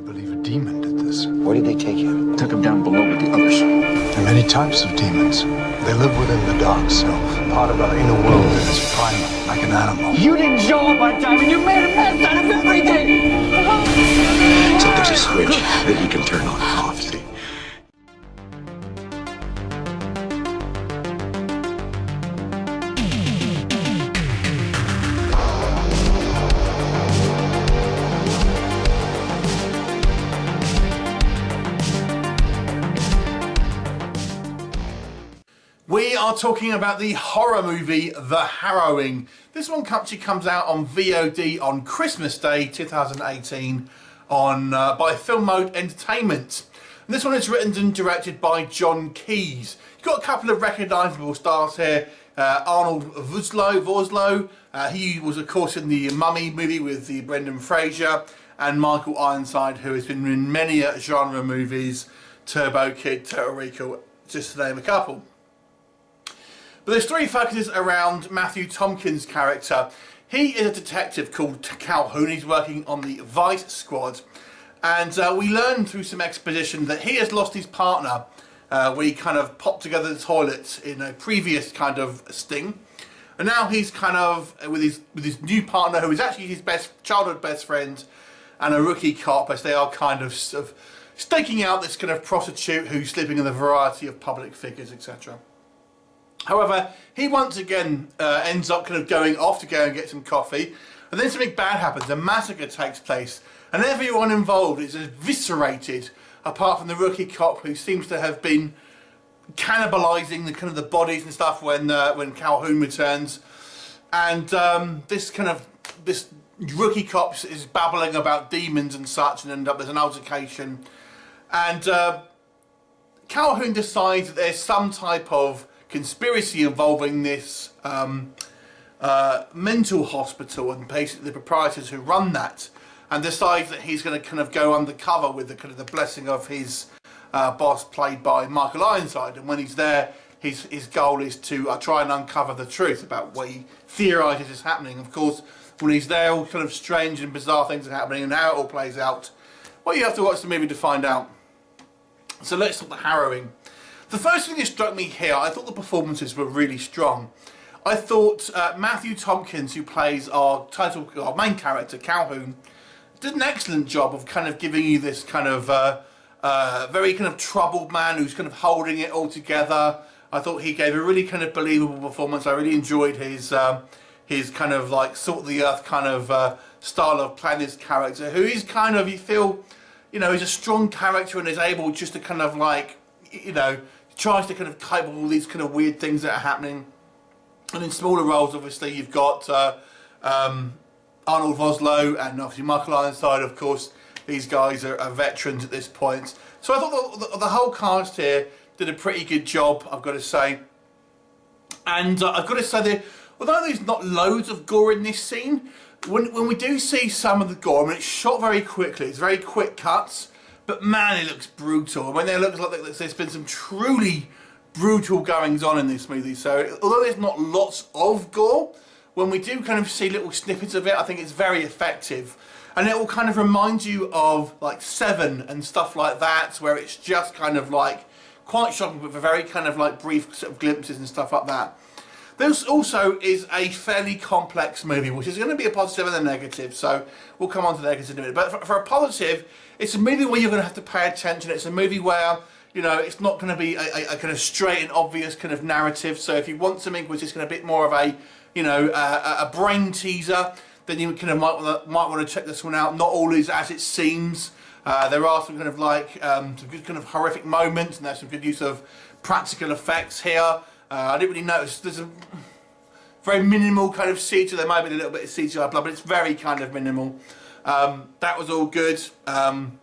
believe a demon did this. Where did they take him? Took him down below with the others. There are many types of demons. They live within the dark self, part of our inner world that is primal, like an animal. You didn't show up on time and you made a mess out of everything! So there's a switch that you can turn on and off, see? We are talking about the horror movie The Harrowing. This one actually comes out on VOD on Christmas Day 2018 by Film Mode Entertainment. And this one is written and directed by Jon Keeyes. You've got a couple of recognisable stars here. Arnold Vosloo. He was of course in the Mummy movie with the Brendan Fraser, and Michael Ironside, who has been in many genre movies, Turbo Kid, Total Recall, just to name a couple. But the story focuses around Matthew Tompkins' character. He is a detective called Calhoun. He's working on the Vice Squad. And we learn through some exposition that he has lost his partner. We kind of popped together the toilets in a previous kind of sting. And now he's kind of with his new partner, who is actually his childhood best friend, and a rookie cop, as they are kind of staking out this kind of prostitute who's sleeping in a variety of public figures, etc. However, he once again ends up kind of going off to go and get some coffee, and then something bad happens. A massacre takes place, and everyone involved is eviscerated, apart from the rookie cop, who seems to have been cannibalising the bodies and stuff when Calhoun returns. And this rookie cop is babbling about demons and such, and there's an altercation, and Calhoun decides that there's some type of conspiracy involving this mental hospital, and basically the proprietors who run that, and decides that he's going to kind of go undercover with the blessing of his boss, played by Michael Ironside. And when he's there, his goal is to try and uncover the truth about what he theorises is happening. Of course, when he's there, all kind of strange and bizarre things are happening, and how it all plays out, well, you have to watch the movie to find out. So let's talk The Harrowing. The first thing that struck me here, I thought the performances were really strong. I thought Matthew Tompkins, who plays our main character, Calhoun, did an excellent job of kind of giving you this kind of very kind of troubled man who's kind of holding it all together. I thought he gave a really kind of believable performance. I really enjoyed his kind of like salt of the earth kind of style of playing his character, who is kind of, you feel, he's a strong character and is able just to kind of like, tries to kind of cope with all these kind of weird things that are happening. And in smaller roles, obviously, you've got Arnold Vosloo and obviously Michael Ironside. Of course, these guys are veterans at this point. So I thought the whole cast here did a pretty good job, I've got to say. And I've got to say that although there's not loads of gore in this scene, when we do see some of the gore, I mean, it's shot very quickly. It's very quick cuts. But man, it looks brutal. And when there looks like there's been some truly brutal goings on in this movie. So although there's not lots of gore, when we do kind of see little snippets of it, I think it's very effective. And it will kind of remind you of like Seven and stuff like that, where it's just kind of like quite shocking, but for very kind of like brief sort of glimpses and stuff like that. This also is a fairly complex movie, which is going to be a positive and a negative, so we'll come on to the negatives in a minute. But for a positive, it's a movie where you're going to have to pay attention. It's a movie where, it's not going to be a kind of straight and obvious kind of narrative. So if you want something which is going to be a bit more of a brain teaser, then you kind of might want to check this one out. Not all is as it seems. There are some kind of like some good kind of horrific moments, and there's some good use of practical effects here. I didn't really notice, there's a very minimal kind of CGI, there might be a little bit of CGI blood, but it's very kind of minimal. That was all good. And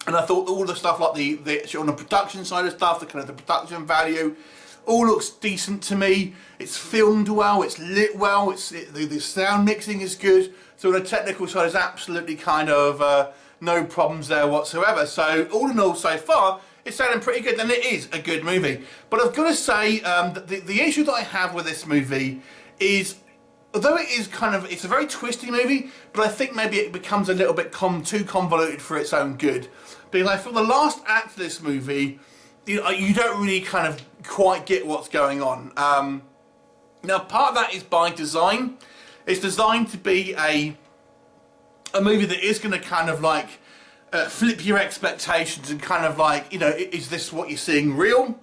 I thought all the stuff like the on the production side of stuff, the production value, all looks decent to me. It's filmed well, it's lit well, the sound mixing is good. So on the technical side, there's absolutely kind of no problems there whatsoever. So all in all, so far, it's sounding pretty good, and it is a good movie. But I've got to say, that the issue that I have with this movie is although it is it's a very twisty movie, but I think maybe it becomes a little bit too convoluted for its own good. Because I feel the last act of this movie, you don't really kind of quite get what's going on. Now, part of that is by design. It's designed to be a movie that is going to kind of like flip your expectations and kind of like, is this what you're seeing real?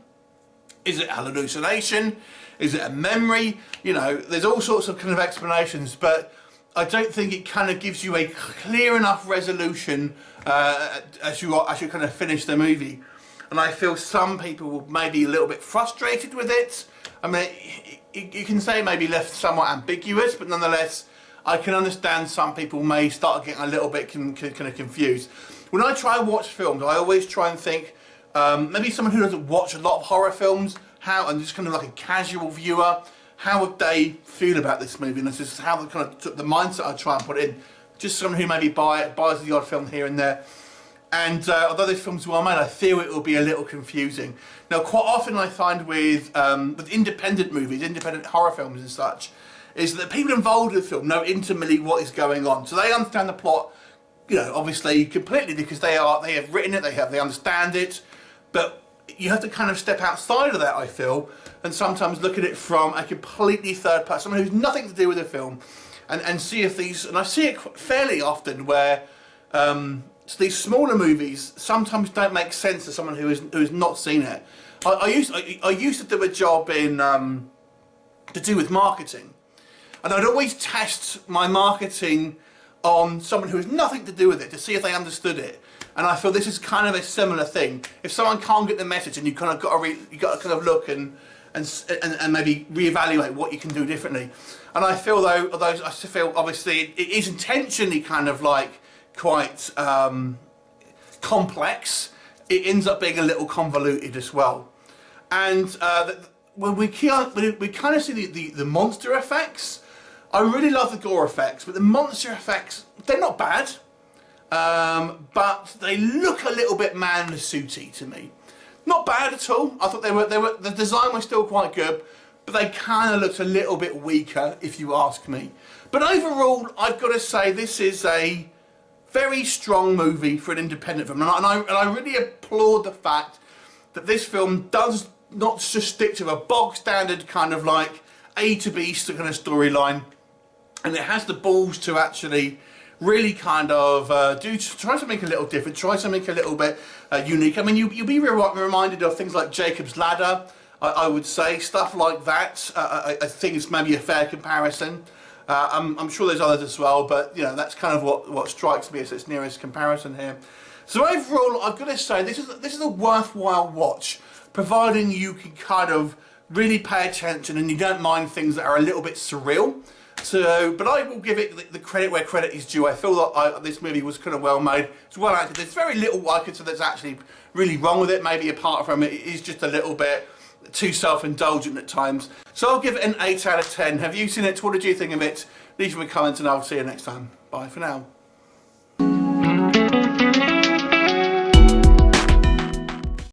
Is it a hallucination? Is it a memory? There's all sorts of kind of explanations, but I don't think it kind of gives you a clear enough resolution as you kind of finish the movie. And I feel some people will maybe a little bit frustrated with it. I mean, you can say maybe left somewhat ambiguous, but nonetheless, I can understand some people may start getting a little bit kind of confused. When I try and watch films, I always try and think, maybe someone who doesn't watch a lot of horror films, and just kind of like a casual viewer, how would they feel about this movie? And this is how the mindset I try and put in. Just someone who maybe buys the odd film here and there. And although this film's well made, I feel it will be a little confusing. Now, quite often I find with independent movies, independent horror films and such, is that people involved in the film know intimately what is going on. So they understand the plot, obviously completely, because they have written it, they understand it. But you have to kind of step outside of that, I feel, and sometimes look at it from a completely third person, someone who's nothing to do with the film, and see if these, and I see it fairly often where these smaller movies sometimes don't make sense to someone who has not seen it. I used to do a job in to do with marketing, and I'd always test my marketing on someone who has nothing to do with it to see if they understood it. And I feel this is kind of a similar thing. If someone can't get the message, and you kind of got to kind of look and maybe reevaluate what you can do differently. And I feel although I feel obviously it is intentionally kind of like quite complex, it ends up being a little convoluted as well. And when we kind of see the monster effects, I really love the gore effects, but the monster effects, they're not bad. But they look a little bit man-suity to me. Not bad at all. I thought the design was still quite good, but they kind of looked a little bit weaker, if you ask me. But overall, I've got to say this is a very strong movie for an independent film, and I really applaud the fact that this film does not just stick to a bog standard kind of like A to B kind of storyline, and it has the balls to actually really kind of try something a little different, try something a little bit unique. I mean, you'll be reminded of things like Jacob's Ladder, I would say, stuff like that. I think it's maybe a fair comparison. I'm sure there's others as well, but that's kind of what strikes me as its nearest comparison here. So overall, I've got to say this is a worthwhile watch, providing you can kind of really pay attention and you don't mind things that are a little bit surreal. So, but I will give it the credit where credit is due. I feel that this movie was kind of well made. It's well acted. There's very little I could say that's actually really wrong with it. Maybe apart from it is just a little bit too self-indulgent at times. So I'll give it an 8 out of 10. Have you seen it? What did you think of it? Leave me a comment and I'll see you next time. Bye for now.